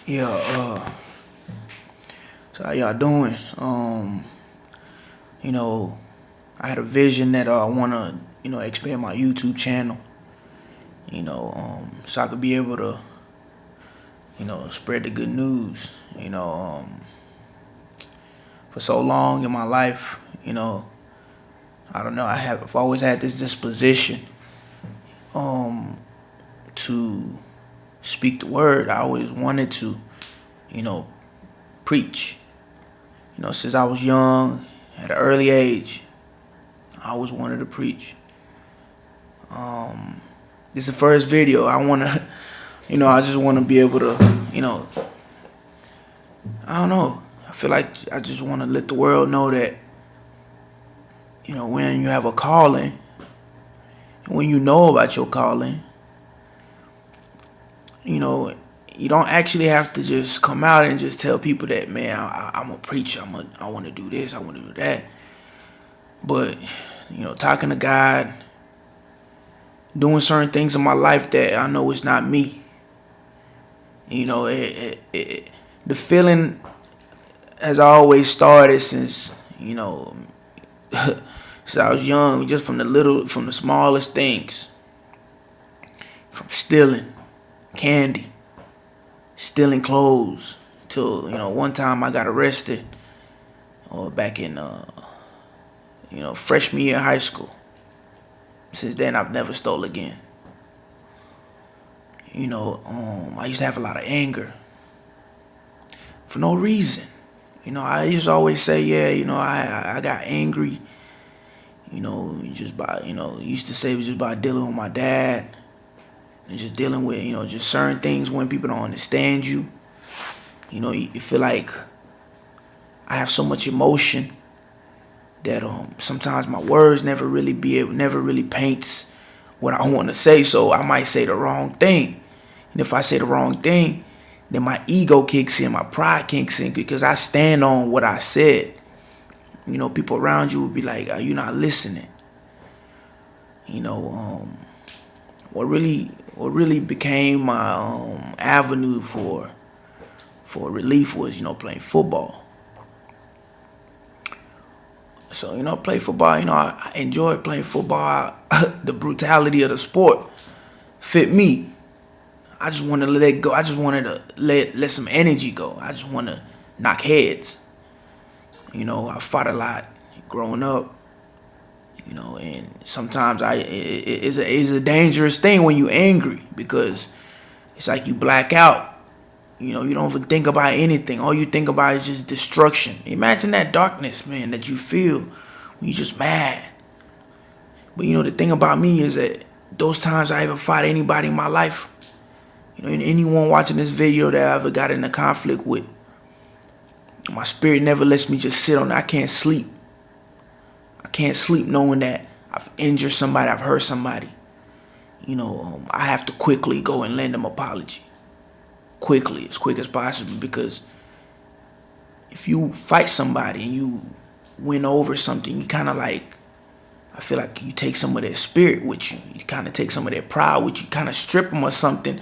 Yeah, so how y'all doing? You know, I had a vision that I wanna, expand my YouTube channel, so I could be able to, spread the good news. For so long in my life, I don't know, I've always had this disposition um to speak the word. I always wanted to, you know, preach. Since I was young, at an early age, I always wanted to preach. This is the first video. I wanna, I just wanna be able to, I don't know. I feel like I just wanna let the world know that, when you have a calling, when you know about your calling, you know, you don't actually have to just come out and just tell people that, man, I'm a preacher. I want to do this. I want to do that. But, talking to God, doing certain things in my life that I know is not me. The feeling has always started since, since I was young, just from the smallest things, from stealing candy, stealing clothes, till one time I got arrested, back in freshman year of high school. Since then I've never stole again. I used to have a lot of anger for no reason. I used to always say, yeah, I got angry, just by, used to say it was just by dealing with my dad and just dealing with, just certain things when people don't understand you. You feel like I have so much emotion that sometimes my words never really paints what I want to say, so I might say the wrong thing. And if I say the wrong thing, then my ego kicks in, my pride kicks in, because I stand on what I said. People around you will be like, "Are you not listening?" What really became my avenue for relief was, playing football. So, play football, I enjoyed playing football. The brutality of the sport fit me. I just wanted to let it go. I just wanted to let some energy go. I just want to knock heads. I fought a lot growing up. And sometimes it's a dangerous thing when you're angry, because it's like you black out. You don't even think about anything. All you think about is just destruction. Imagine that darkness, man, that you feel when you're just mad. But the thing about me is that those times I ever fought anybody in my life, anyone watching this video that I ever got in a conflict with, my spirit never lets me just sit on it. I can't sleep. I can't sleep knowing that I've injured somebody, I've hurt somebody. I have to quickly go and lend them an apology. Quickly, as quick as possible, because if you fight somebody and you win over something, you kind of like, I feel like you take some of their spirit with you. You kind of take some of their pride with you. Kind of strip them of something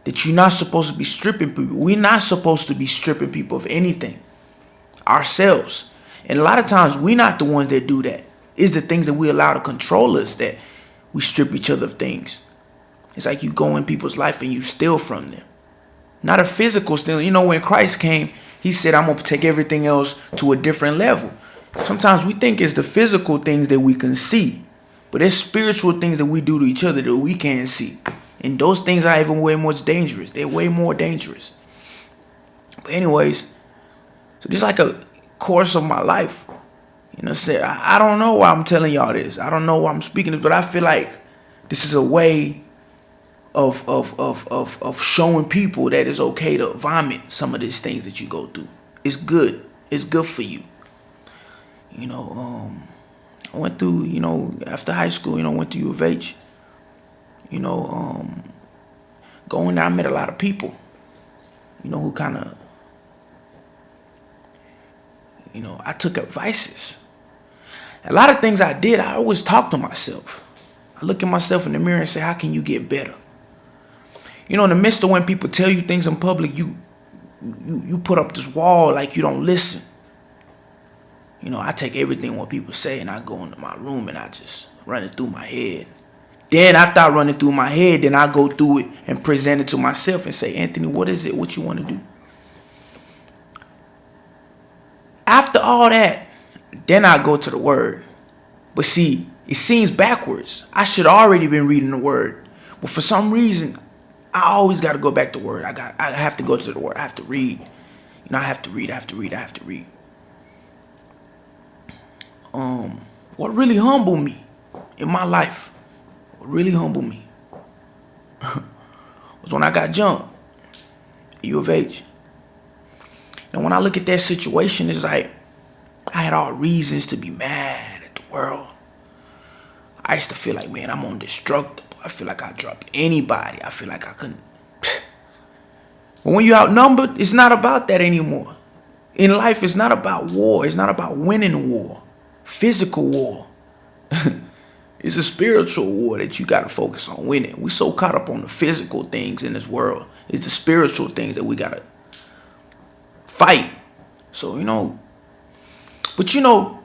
that you're not supposed to be stripping people. We're not supposed to be stripping people of anything. Ourselves. And a lot of times we're not the ones that do that. It's the things that we allow to control us that we strip each other of things. It's like you go in people's life and you steal from them. Not a physical stealing. When Christ came, he said, I'm going to take everything else to a different level. Sometimes we think it's the physical things that we can see, but it's spiritual things that we do to each other that we can't see. And those things are even way more dangerous. They're way more dangerous. But anyways, so this is like a course of my life. I don't know why I'm telling y'all this. I don't know why I'm speaking this, but I feel like this is a way of showing people that it's okay to vomit some of these things that you go through. It's good. It's good for you. I went through, after high school, went to U of H. Going there, I met a lot of people, who kind of, I took advices. A lot of things I did, I always talk to myself. I look at myself in the mirror and say, how can you get better? In the midst of when people tell you things in public, you you put up this wall like you don't listen. You know, I take everything what people say and I go into my room and I just run it through my head. Then after I run it through my head, then I go through it and present it to myself and say, Anthony, what is it? What you want to do? After all that, then I go to the word. But see, it seems backwards. I should already been reading the word. But for some reason, I always got to go back to the word. I have to go to the word. I have to read. You know, I have to read. What really humbled me in my life, what really humbled me was when I got jumped at U of H. And when I look at that situation, it's like I had all reasons to be mad at the world. I used to feel like, man, I'm indestructible. I feel like I dropped anybody. I feel like I couldn't. But when you're outnumbered, it's not about that anymore. In life, it's not about war. It's not about winning war. Physical war. It's a spiritual war that you got to focus on winning. We so caught up on the physical things in this world. It's the spiritual things that we got to fight. So, you know, but you know,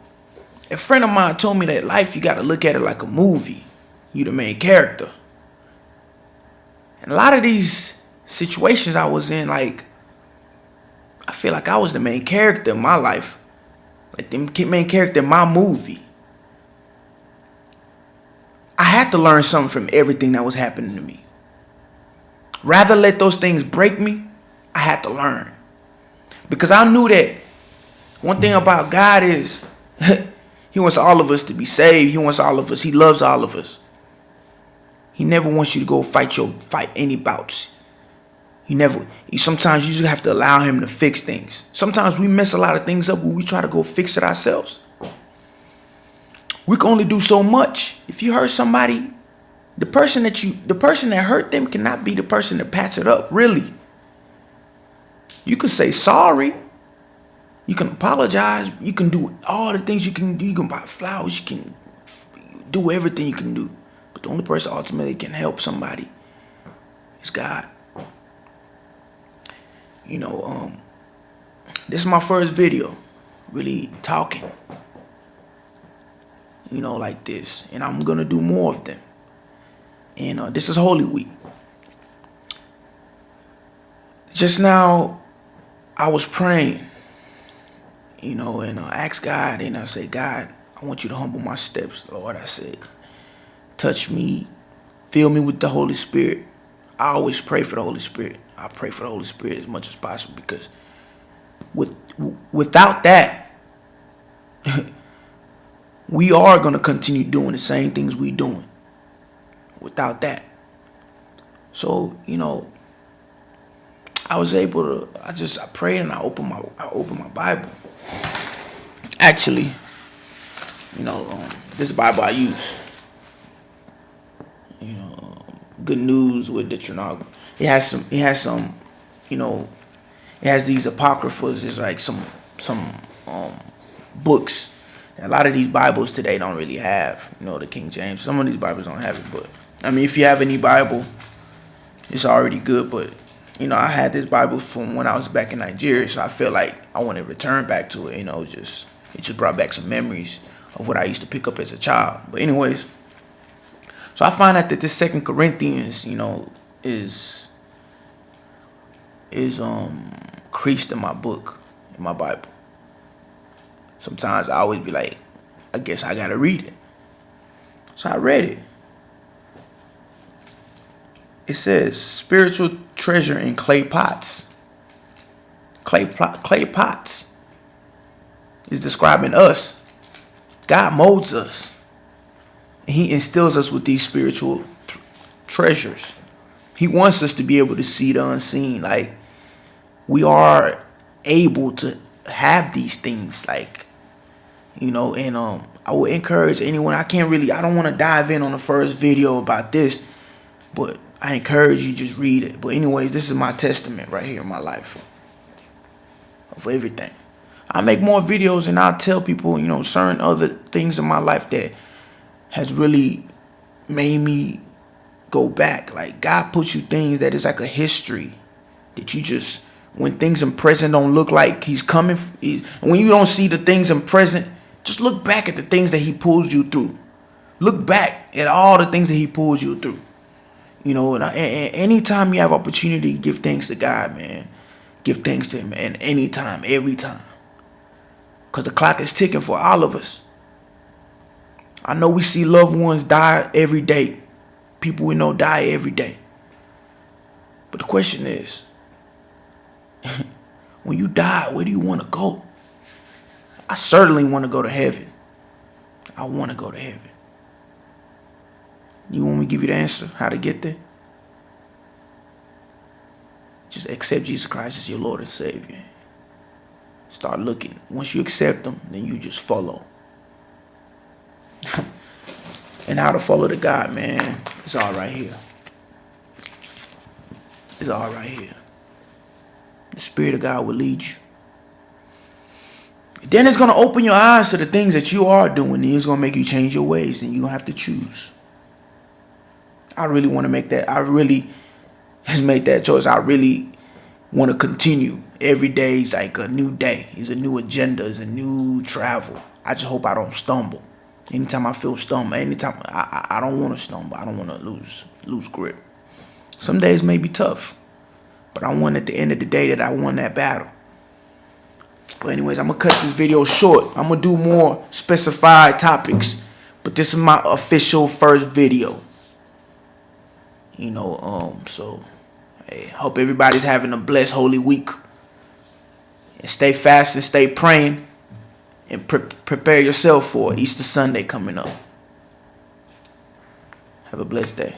a friend of mine told me that life, you got to look at it like a movie. You the main character. And a lot of these situations I was in, like, I feel like I was the main character in my life. Like the main character in my movie. I had to learn something from everything that was happening to me. Rather let those things break me, I had to learn. Because I knew that one thing about God is He wants all of us to be saved. He wants all of us. He loves all of us. He never wants you to go fight any bouts. Sometimes you just have to allow Him to fix things. Sometimes we mess a lot of things up when we try to go fix it ourselves. We can only do so much. If you hurt somebody, the person that hurt them cannot be the person that patch it up, really. You can say sorry. You can apologize. You can do all the things you can do. You can buy flowers. You can do everything you can do. But the only person ultimately can help somebody is God. You know, this is my first video really talking, you know, like this. And I'm going to do more of them. And this is Holy Week. Just now, I was praying, you know, and I asked God, and I said, God, I want you to humble my steps, Lord. I said, touch me, fill me with the Holy Spirit. I always pray for the Holy Spirit. I pray for the Holy Spirit as much as possible because without that, we are going to continue doing the same things we're doing. Without that. So, you know, I was able to, I prayed and I opened my Bible. Actually, you know, this Bible I use, you know, Good News with Deuteronomy. It has some, you know, it has these apocryphas. It's like some books. And a lot of these Bibles today don't really have, you know, the King James. Some of these Bibles don't have it, but I mean, if you have any Bible, it's already good. But you know, I had this Bible from when I was back in Nigeria, so I feel like I want to return back to it. You know, it just brought back some memories of what I used to pick up as a child. But anyways, so I find out that this 2 Corinthians, you know, is creased in my book, in my Bible. Sometimes I always be like, I guess I gotta read it. So I read it. It says, spiritual treasure in clay pots. Clay pots is describing us. God molds us. And He instills us with these spiritual treasures. He wants us to be able to see the unseen. Like, we are able to have these things, like, you know, and I would encourage anyone. I don't want to dive in on the first video about this, but I encourage you just read it. But anyways, this is my testament right here in my life of everything. I make more videos and I'll tell people, you know, certain other things in my life that has really made me go back. Like, God puts you things that is like a history that you just when things in present don't look like he's coming, when you don't see the things in present, just look back at the things that he pulled you through. Look back at all the things that he pulled you through. You know, and anytime you have opportunity, give thanks to God, man. Give thanks to him, and anytime, every time. Because the clock is ticking for all of us. I know we see loved ones die every day. People we know die every day. But the question is, when you die, where do you want to go? I certainly want to go to heaven. I want to go to heaven. You want me to give you the answer how to get there? Just accept Jesus Christ as your Lord and Savior. Start looking. Once you accept him, then you just follow. And how to follow the God, man, it's all right here. It's all right here. The Spirit of God will lead you. Then it's going to open your eyes to the things that you are doing. And it's going to make you change your ways. And you're going to have to choose. I really want to make that. I really has made that choice. I really want to continue. Every day is like a new day. It's a new agenda. It's a new travel. I just hope I don't stumble. Anytime I feel stumble, anytime I don't want to stumble. I don't want to lose grip. Some days may be tough. But I want at the end of the day that I won that battle. But anyways, I'm going to cut this video short. I'm going to do more specified topics. But this is my official first video. You know, so hey, hope everybody's having a blessed Holy Week. And stay fast and stay praying. And prepare yourself for Easter Sunday coming up. Have a blessed day.